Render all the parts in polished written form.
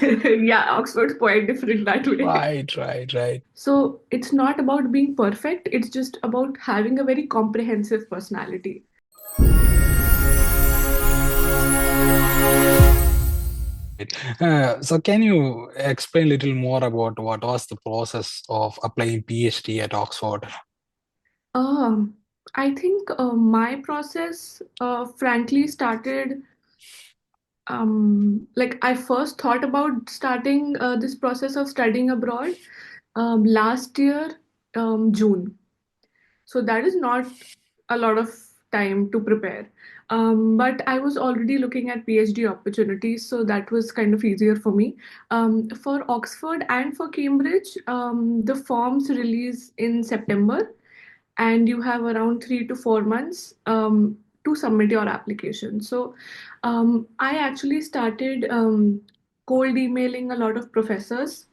Yeah, Oxford's quite different that way. Right, right, right. So it's not about being perfect, it's just about having a very comprehensive personality. Right. So can you explain a little more about what was the process of applying PhD at Oxford? Um, I think my process, frankly, started like I first thought about starting this process of studying abroad last year, June. So that is not a lot of time to prepare. But I was already looking at PhD opportunities, so that was kind of easier for me. For Oxford and for Cambridge, the forms release in September, and you have around 3 to 4 months to submit your application. So I actually started cold emailing a lot of professors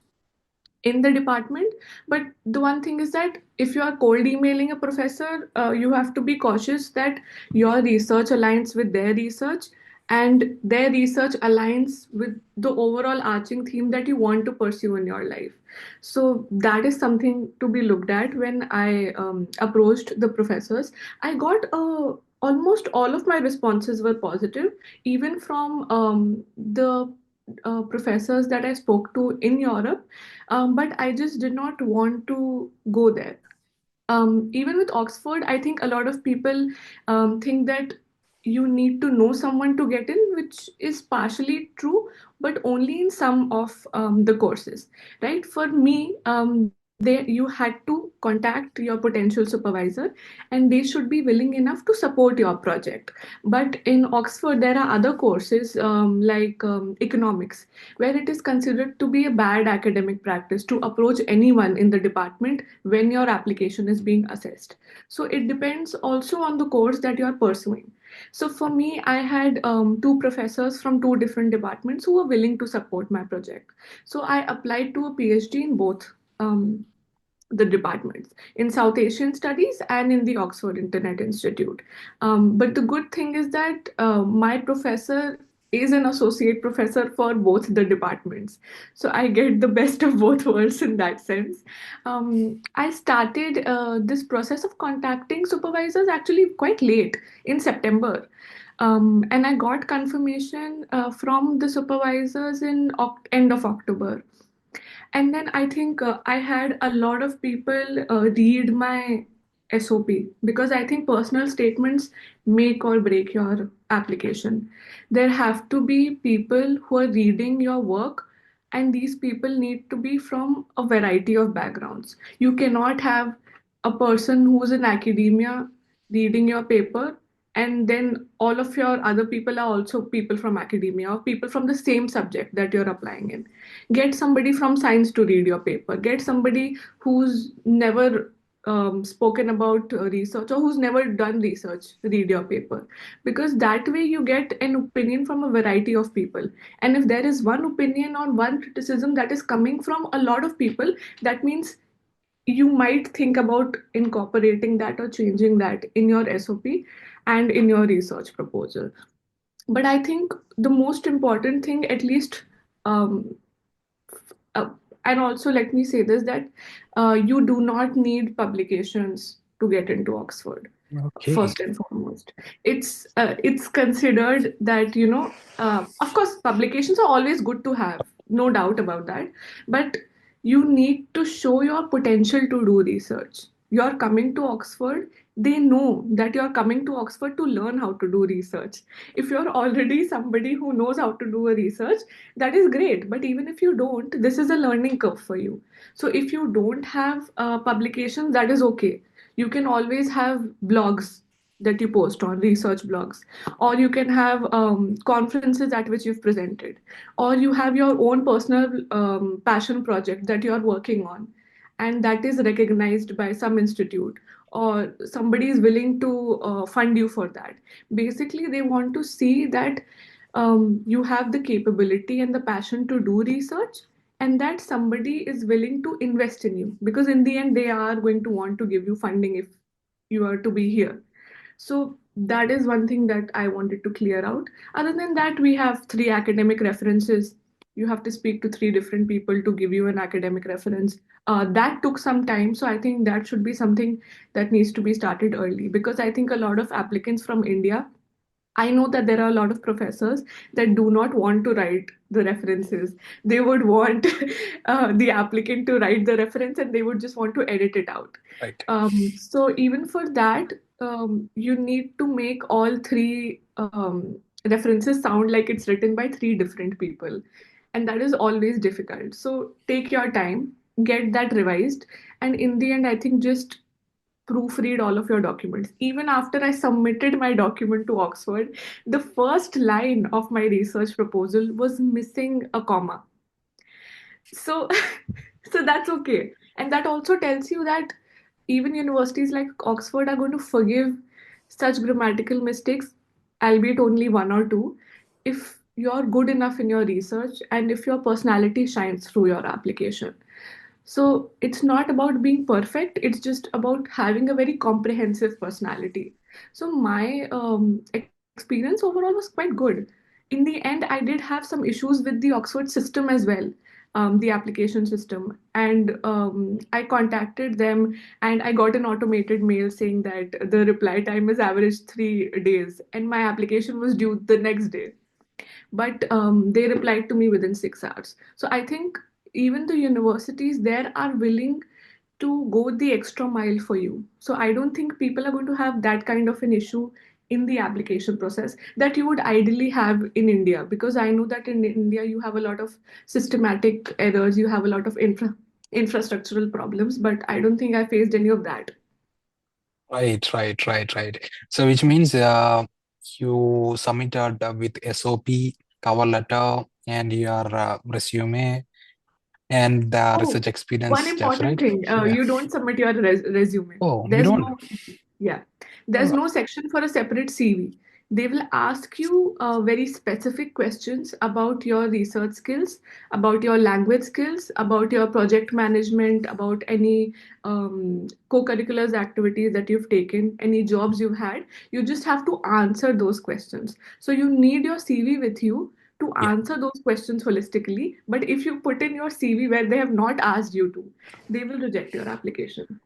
in the department. But the one thing is that if you are cold emailing a professor, you have to be cautious that your research aligns with their research and their research aligns with the overall arching theme that you want to pursue in your life. So that is something to be looked at when I approached the professors. I got almost all of my responses were positive, even from the professors that I spoke to in Europe, but I just did not want to go there. Even with Oxford, I think a lot of people think that you need to know someone to get in, which is partially true, but only in some of the courses, right? For me, you had to contact your potential supervisor, and they should be willing enough to support your project. But in Oxford, there are other courses like economics, where it is considered to be a bad academic practice to approach anyone in the department when your application is being assessed. So it depends also on the course that you are pursuing. So for me, I had two professors from two different departments who were willing to support my project. So I applied to a PhD in both. The departments in South Asian Studies and in the Oxford Internet Institute. But the good thing is that my professor is an associate professor for both the departments. So I get the best of both worlds in that sense. I started this process of contacting supervisors actually quite late in September. And I got confirmation from the supervisors in end of October. And then I think I had a lot of people read my SOP, because I think personal statements make or break your application. There have to be people who are reading your work, and these people need to be from a variety of backgrounds. You cannot have a person who's in academia reading your paper, and then all of your other people are also people from academia or people from the same subject that you're applying in. Get somebody from science to read your paper. Get somebody who's never spoken about research or who's never done research read your paper, because that way you get an opinion from a variety of people. And if there is one opinion or one criticism that is coming from a lot of people, that means you might think about incorporating that or changing that in your SOP and in your research proposal. But I think the most important thing, at least, um, uh, and also let me say this, that you do not need publications to get into Oxford. Okay. First and foremost, it's considered that, of course, publications are always good to have, no doubt about that, but you need to show your potential to do research. You're coming to Oxford, they know that you're coming to Oxford to learn how to do research. If you're already somebody who knows how to do a research, that is great, but even if you don't, this is a learning curve for you. So if you don't have publications, that is okay. You can always have blogs that you post on, research blogs, or you can have conferences at which you've presented, or you have your own personal passion project that you are working on, and that is recognized by some institute, or somebody is willing to fund you for that. Basically, they want to see that you have the capability and the passion to do research, and that somebody is willing to invest in you, because in the end they are going to want to give you funding if you are to be here. So that is one thing that I wanted to clear out. Other than that, we have three academic references You have to speak to three different people to give you an academic reference. That took some time, so I think that should be something that needs to be started early, because I think a lot of applicants from India, I know that there are a lot of professors that do not want to write the references. They would want the applicant to write the reference, and they would just want to edit it out. Right. So even for that, you need to make all three references sound like it's written by three different people. And that is always difficult. So take your time, get that revised. And in the end, I think just proofread all of your documents. Even after I submitted my document to Oxford, the first line of my research proposal was missing a comma. So, so that's okay. And that also tells you that even universities like Oxford are going to forgive such grammatical mistakes, albeit only one or two, if you're good enough in your research and if your personality shines through your application. So it's not about being perfect, it's just about having a very comprehensive personality. So my experience overall was quite good. In the end, I did have some issues with the Oxford system as well, the application system. And I contacted them and I got an automated mail saying that the reply time is average 3 days, and my application was due the next day, but they replied to me within 6 hours. So I think even the universities there are willing to go the extra mile for you. So I don't think people are going to have that kind of an issue in the application process that you would ideally have in India, because I know that in India you have a lot of systematic errors, you have a lot of infrastructural problems, but I don't think I faced any of that. Right. So which means you submitted with SOP, cover letter, and your resume and the Oh, research one experience stuff, important right? thing, Yeah. you don't submit your resume. Oh, you There's don't? no, yeah, All there's right. no section for a separate CV. They will ask you very specific questions about your research skills, about your language skills, about your project management, about any co-curriculars activities that you've taken, any jobs you've had. You just have to answer those questions. So you need your CV with you to Yeah. answer those questions holistically. But if you put in your CV where they have not asked you to, they will reject your application.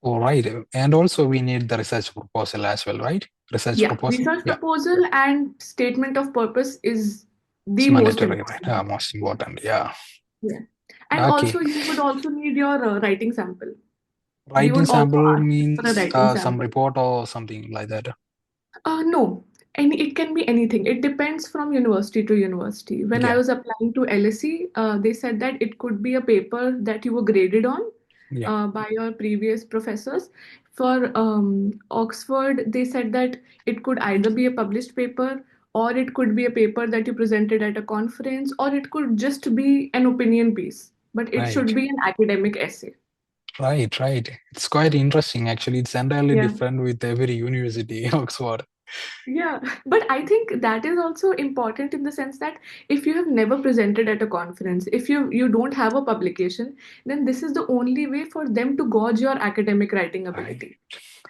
All right. And also we need the research proposal as well, right? Research Yeah, proposal. research Yeah. proposal and statement of purpose is It's the most mandatory, right? important. Most important. Yeah. Yeah. And Okay. also, you would also need your writing sample. We Writing would also sample ask for a means writing some sample. report or something like that. No, and it can be anything. It depends from university to university. When I Yeah. was applying to LSE, they said that it could be a paper that you were graded on Yeah. by your previous professors. For Oxford, they said that it could either be a published paper, or it could be a paper that you presented at a conference, or it could just be an opinion piece. But it Right. should be an academic essay. Right. It's quite interesting actually. It's entirely Yeah. different with every university, Oxford. Yeah, but I think that is also important in the sense that if you have never presented at a conference, if you don't have a publication, then this is the only way for them to gauge your academic writing Right. ability.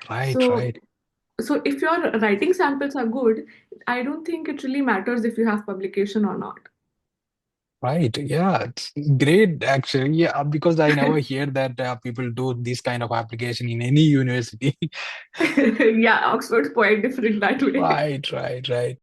Right. So, Right. so if your writing samples are good, I don't think it really matters if you have publication or not. Right. Yeah, it's great actually. Yeah, because I never hear that people do this kind of application in any university. Yeah, Oxford's quite different that way. Right.